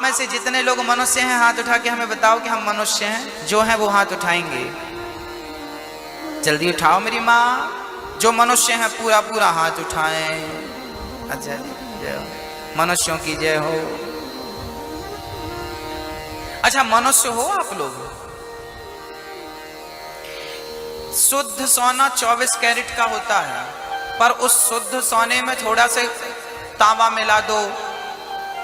में से जितने लोग मनुष्य हैं हाथ उठा के हमें बताओ कि हम मनुष्य हैं। जो हैं वो हाथ उठाएंगे, जल्दी उठाओ मेरी माँ। जो मनुष्य हैं पूरा पूरा हाथ उठाएं। अच्छा, जय हो, मनुष्यों की जय हो। अच्छा, मनुष्य हो आप लोग। शुद्ध सोना 24 कैरेट का होता है, पर उस शुद्ध सोने में थोड़ा सा तांबा मिला दो,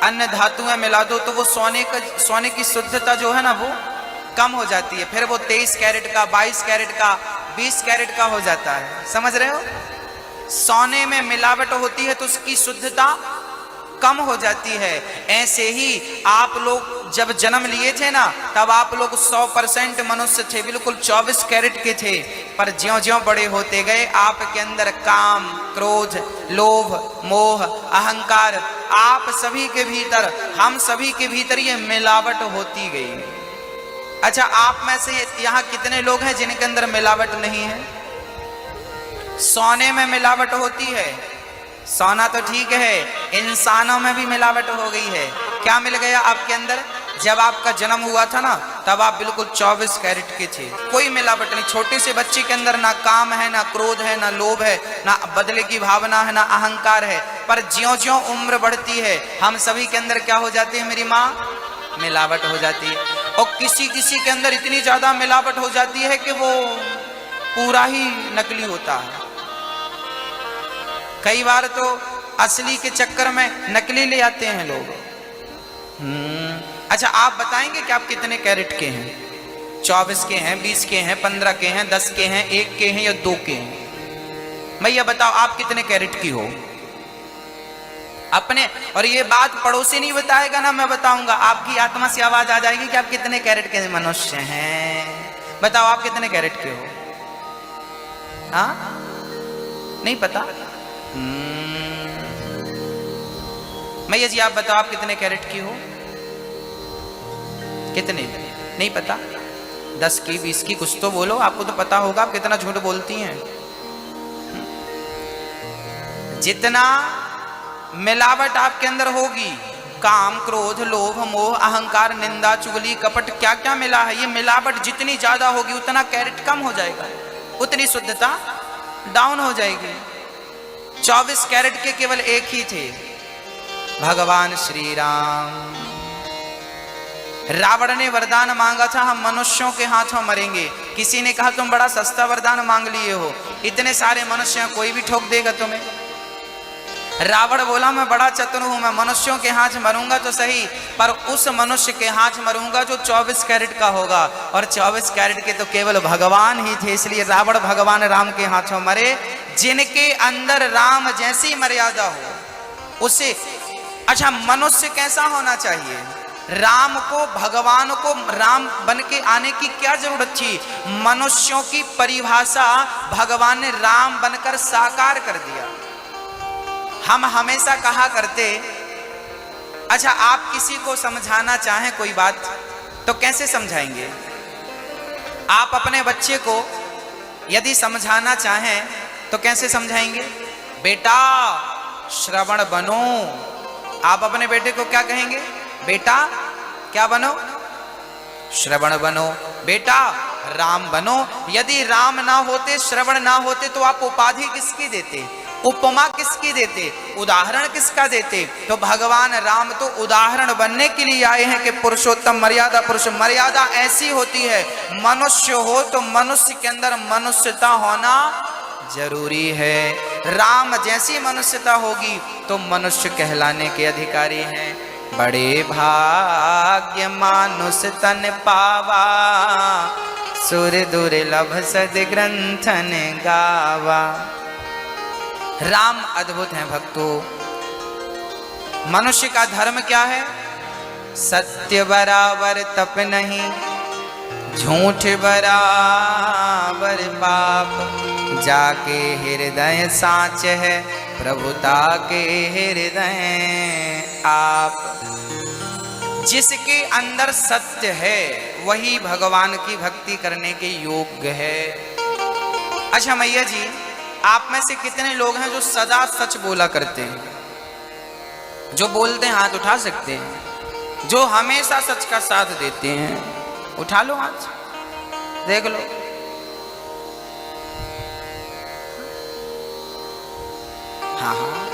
अन्य धातुएं मिला दो, तो वो सोने की शुद्धता जो है ना वो कम हो जाती है। फिर वो 23 कैरेट का, 22 कैरेट का, 20 कैरेट का हो जाता है। समझ रहे हो? सोने में मिलावट होती है तो उसकी शुद्धता कम हो जाती है। ऐसे ही आप लोग जब जन्म लिए थे ना, तब आप लोग 100% मनुष्य थे, बिल्कुल 24 कैरेट के थे। पर ज्यों ज्यों बड़े होते गए आपके अंदर काम, क्रोध, लोभ, मोह, अहंकार, आप सभी के भीतर, हम सभी के भीतर ये मिलावट होती गई। अच्छा, आप में से यहाँ कितने लोग हैं जिनके अंदर मिलावट नहीं है? सोने में मिलावट होती है, सोना तो ठीक है, इंसानों में भी मिलावट हो गई है। क्या मिल गया आपके अंदर? जब आपका जन्म हुआ था ना, तब आप बिल्कुल 24 कैरेट के थे, कोई मिलावट नहीं। छोटे से बच्चे के अंदर ना काम है, ना क्रोध है, ना लोभ है, ना बदले की भावना है, ना अहंकार है। पर ज्यों ज्यों उम्र बढ़ती है हम सभी के अंदर क्या हो जाती है मेरी माँ? मिलावट हो जाती है। और किसी किसी के अंदर इतनी ज्यादा मिलावट हो जाती है कि वो पूरा ही नकली होता है। कई बार तो असली के चक्कर में नकली ले आते हैं लोग। अच्छा, आप बताएंगे कि आप कितने कैरेट के हैं? 24 के हैं, 20 के हैं, 15 के हैं, 10 के हैं, 1 के हैं या 2 के हैं? भैया बताओ आप कितने कैरेट की हो अपने? और ये बात पड़ोसी नहीं बताएगा ना, मैं बताऊंगा। आपकी आत्मा से आवाज आ जाएगी कि आप कितने कैरेट के मनुष्य हैं। बताओ आप कितने कैरेट के हो? हाँ, नहीं पता? मैया जी आप बताओ आप कितने कैरेट की हो? कितने? नहीं पता? 10 की, 20 की, कुछ तो बोलो। आपको तो पता होगा, आप कितना झूठ बोलती हैं। जितना मिलावट आपके अंदर होगी, काम, क्रोध, लोभ, मोह, अहंकार, निंदा, चुगली, कपट, क्या क्या मिला है, ये मिलावट जितनी ज्यादा होगी उतना कैरेट कम हो जाएगा, उतनी शुद्धता डाउन हो जाएगी। 24 कैरेट के केवल एक ही थे, भगवान श्री राम। रावण ने वरदान मांगा था हम मनुष्यों के हाथों मरेंगे। किसी ने कहा तुम बड़ा सस्ता वरदान मांग लिए हो, इतने सारे मनुष्य हैं, कोई भी ठोक देगा तुम्हें। रावण बोला मैं बड़ा चतुर हूं, मैं मनुष्यों के हाथ मरूंगा तो सही, पर उस मनुष्य के हाथ मरूंगा जो 24 कैरेट का होगा। और 24 कैरेट के तो केवल भगवान ही थे, इसलिए रावण भगवान राम के हाथों मरे। जिनके अंदर राम जैसी मर्यादा हो उसे। अच्छा, मनुष्य कैसा होना चाहिए? राम को, भगवान को राम बन के आने की क्या जरूरत थी? मनुष्यों की परिभाषा भगवान ने राम बनकर साकार कर दिया। हम हमेशा कहा करते, अच्छा आप किसी को समझाना चाहें कोई बात तो कैसे समझाएंगे? आप अपने बच्चे को यदि समझाना चाहें तो कैसे समझाएंगे? बेटा श्रवण बनो। आप अपने बेटे को क्या कहेंगे? बेटा क्या बनो? श्रवण बनो। बेटा राम बनो। यदि राम ना होते, श्रवण ना होते तो आप उपाधि किसकी देते? उपमा किसकी देते? उदाहरण किसका देते? तो भगवान राम तो उदाहरण बनने के लिए आए हैं कि पुरुषोत्तम मर्यादा पुरुष। मर्यादा ऐसी होती है, मनुष्य हो तो मनुष्य के अंदर मनुष्यता होना जरूरी है। राम जैसी मनुष्यता होगी तो मनुष्य कहलाने के अधिकारी हैं। बड़े भाग्य मानुष तन पावा, सुर दुर्लभ सद ग्रंथन गावा। राम अद्भुत हैं भक्तों। मनुष्य का धर्म क्या है? सत्य बराबर तप नहीं, झूठ बराबर पाप। जाके हृदय साच है, प्रभुता के हृदय आप। जिसके अंदर सत्य है वही भगवान की भक्ति करने के योग्य है। अच्छा मैया जी, आप में से कितने लोग हैं जो सदा सच बोला करते हैं? जो बोलते हैं हाथ उठा सकते हैं। जो हमेशा सच का साथ देते हैं। उठा लो आज, देख लो। हाँ हाँ,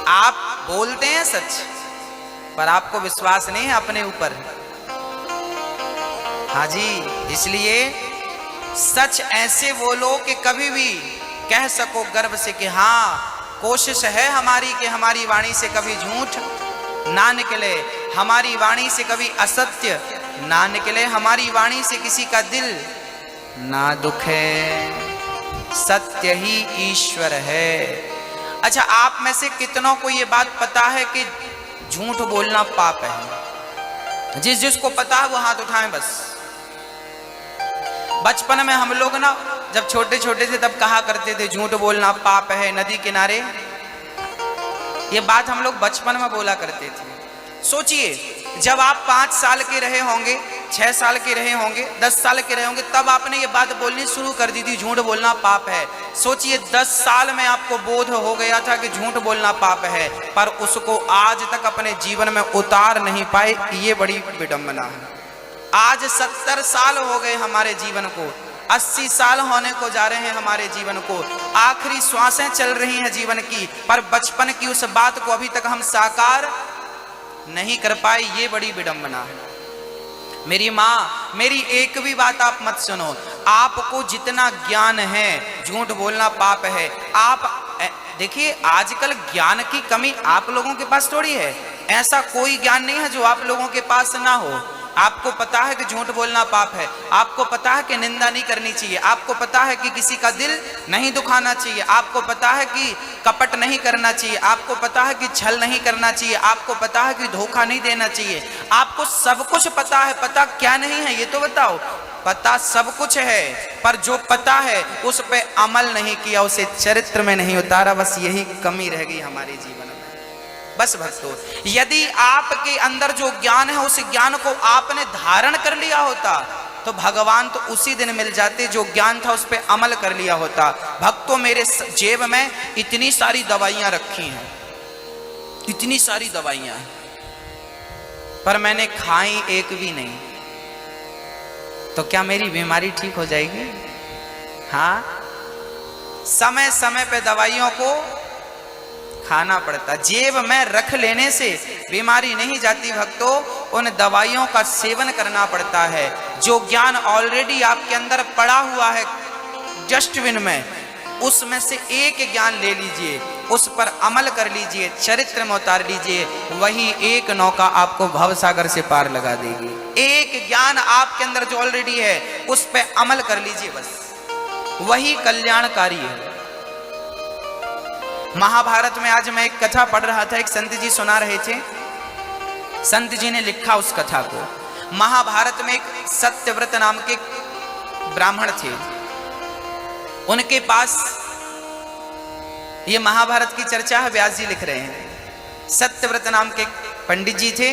आप बोलते हैं सच, पर आपको विश्वास नहीं है अपने ऊपर। हाँ जी, इसलिए सच ऐसे बोलो कि कभी भी कह सको गर्व से कि हाँ, कोशिश है हमारी कि हमारी वाणी से कभी झूठ ना निकले, हमारी वाणी से कभी असत्य ना निकले, हमारी वाणी से किसी का दिल ना दुखे। सत्य ही ईश्वर है। अच्छा, आप में से कितनों को ये बात पता है कि झूठ बोलना पाप है? जिसको पता है वो हाथ उठाएं बस। बचपन में हम लोग ना जब छोटे छोटे थे तब कहा करते थे झूठ बोलना पाप है नदी किनारे। ये बात हम लोग बचपन में बोला करते थे। सोचिए, जब आप 5 साल के रहे होंगे, 6 साल के रहे होंगे, 10 साल के रहे होंगे, तब आपने ये बात बोलनी शुरू कर दी थी झूठ बोलना पाप है। सोचिए 10 साल में आपको बोध हो गया था कि झूठ बोलना पाप है, पर उसको आज तक अपने जीवन में उतार नहीं पाए। ये बड़ी विडंबना है। आज 70 साल हो गए हमारे जीवन को, 80 साल होने को जा रहे हैं हमारे जीवन को, आखिरी श्वासें चल रही हैं जीवन की, पर बचपन की उस बात को अभी तक हम साकार नहीं कर पाए। ये बड़ी विडंबना है। मेरी माँ, मेरी एक भी बात आप मत सुनो। आपको जितना ज्ञान है, झूठ बोलना पाप है। आप देखिए, आजकल ज्ञान की कमी आप लोगों के पास थोड़ी है। ऐसा कोई ज्ञान नहीं है जो आप लोगों के पास ना हो। आपको पता है कि झूठ बोलना पाप है, आपको पता है कि निंदा नहीं करनी चाहिए, आपको पता है कि किसी का दिल नहीं दुखाना चाहिए, आपको पता है कि कपट नहीं करना चाहिए, आपको पता है कि छल नहीं करना चाहिए, आपको पता है कि धोखा नहीं देना चाहिए। आपको सब कुछ पता है। पता क्या नहीं है ये तो बताओ? पता सब कुछ है, पर जो पता है उस पे अमल नहीं किया, उसे चरित्र में नहीं उतारा। बस यही कमी रह गई हमारे जीवन में। बस भक्तों, यदि आपके अंदर जो ज्ञान है उस ज्ञान को आपने धारण कर लिया होता तो भगवान तो उसी दिन मिल जाते। जो ज्ञान था उस पर अमल कर लिया होता। भक्तों, मेरे जेब में इतनी सारी दवाइयां रखी हैं, इतनी सारी दवाइयां हैं, पर मैंने खाई एक भी नहीं। तो क्या मेरी बीमारी ठीक हो जाएगी? हाँ, समय समय पे दवाइयों को खाना पड़ता। जेब में रख लेने से बीमारी नहीं जाती भक्तों, उन दवाइयों का सेवन करना पड़ता है। जो ज्ञान ऑलरेडी आपके अंदर पड़ा हुआ है डस्टबिन में, उसमें से एक ज्ञान ले लीजिए, उस पर अमल कर लीजिए, चरित्र में उतार लीजिए। वही एक नौका आपको भवसागर से पार लगा देगी। एक ज्ञान आपके अंदर जो ऑलरेडी है उस पर अमल कर लीजिए, बस वही कल्याणकारी है। महाभारत में आज मैं एक कथा पढ़ रहा था, एक संत जी सुना रहे थे। संत जी ने लिखा उस कथा को। महाभारत में एक सत्यव्रत नाम के ब्राह्मण थे। उनके पास, ये महाभारत की चर्चा है, व्यास जी लिख रहे हैं। सत्यव्रत नाम के पंडित जी थे।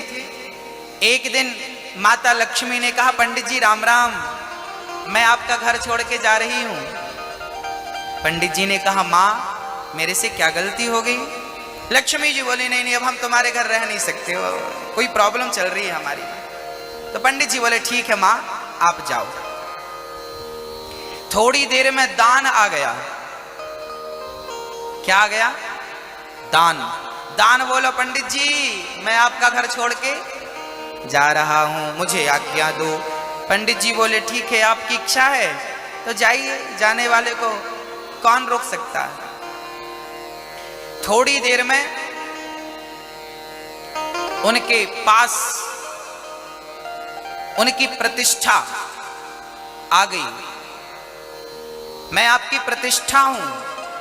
एक दिन माता लक्ष्मी ने कहा, पंडित जी राम राम, मैं आपका घर छोड़ के जा रही हूं। पंडित जी ने कहा, माँ मेरे से क्या गलती हो गई? लक्ष्मी जी बोली, नहीं नहीं, अब हम तुम्हारे घर रह नहीं सकते हो, कोई प्रॉब्लम चल रही है हमारी। तो पंडित जी बोले, ठीक है माँ, आप जाओ। थोड़ी देर में दान आ गया। क्या आ गया? दान। दान बोलो, पंडित जी मैं आपका घर छोड़ के जा रहा हूं, मुझे आज्ञा दो। पंडित जी बोले, ठीक है, आपकी इच्छा है तो जाइए, जाने वाले को कौन रोक सकता है। थोड़ी देर में उनके पास उनकी प्रतिष्ठा आ गई। मैं आपकी प्रतिष्ठा हूं,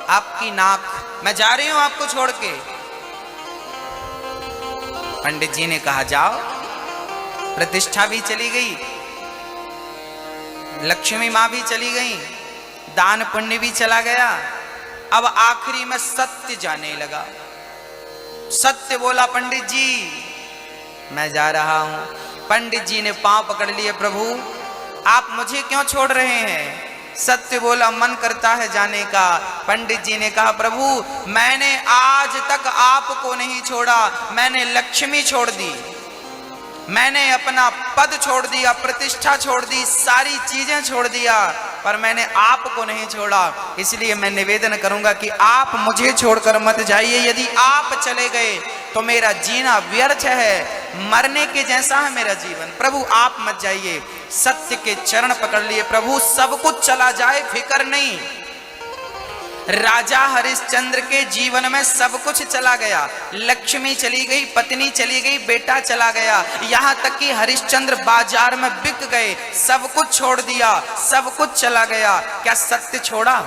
आपकी नाक, मैं जा रही हूं आपको छोड़ के। पंडित जी ने कहा, जाओ। प्रतिष्ठा भी चली गई, लक्ष्मी मां भी चली गई, दान पुण्य भी चला गया। अब आखिरी में सत्य जाने लगा। सत्य बोला, पंडित जी मैं जा रहा हूं। पंडित जी ने पांव पकड़ लिए, प्रभु आप मुझे क्यों छोड़ रहे हैं? सत्य बोला, मन करता है जाने का। पंडित जी ने कहा, प्रभु मैंने आज तक आपको नहीं छोड़ा, मैंने लक्ष्मी छोड़ दी। मैंने अपना पद छोड़ दिया, प्रतिष्ठा छोड़ दी, सारी चीजें छोड़ दिया, पर मैंने आपको नहीं छोड़ा। इसलिए मैं निवेदन करूंगा कि आप मुझे छोड़कर मत जाइए। यदि आप चले गए तो मेरा जीना व्यर्थ है, मरने के जैसा है मेरा जीवन। प्रभु आप मत जाइए। सत्य के चरण पकड़ लिए प्रभु, सब कुछ चला जाए फिक्र नहीं। राजा हरिश्चंद्र के जीवन में सब कुछ चला गया, लक्ष्मी चली गई, पत्नी चली गई, बेटा चला गया, यहाँ तक कि हरिश्चंद्र बाजार में बिक गए, सब कुछ छोड़ दिया, सब कुछ चला गया। क्या सत्य छोड़ा?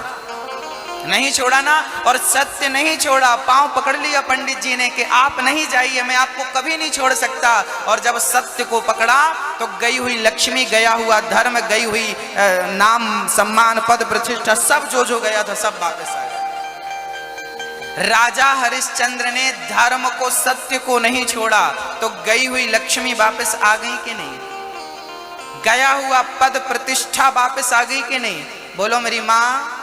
नहीं छोड़ा ना। और सत्य नहीं छोड़ा, पांव पकड़ लिया पंडित जी ने कि आप नहीं जाइए, मैं आपको कभी नहीं छोड़ सकता। और जब सत्य को पकड़ा तो गई हुई लक्ष्मी, गया हुआ धर्म, गई हुई नाम सम्मान पद प्रतिष्ठा, सब जो गया था सब वापस आ गया। राजा हरिश्चंद्र ने धर्म को, सत्य को नहीं छोड़ा, तो गई हुई लक्ष्मी वापस आ गई कि नहीं? गया हुआ पद प्रतिष्ठा वापस आ गई कि नहीं? बोलो मेरी माँ।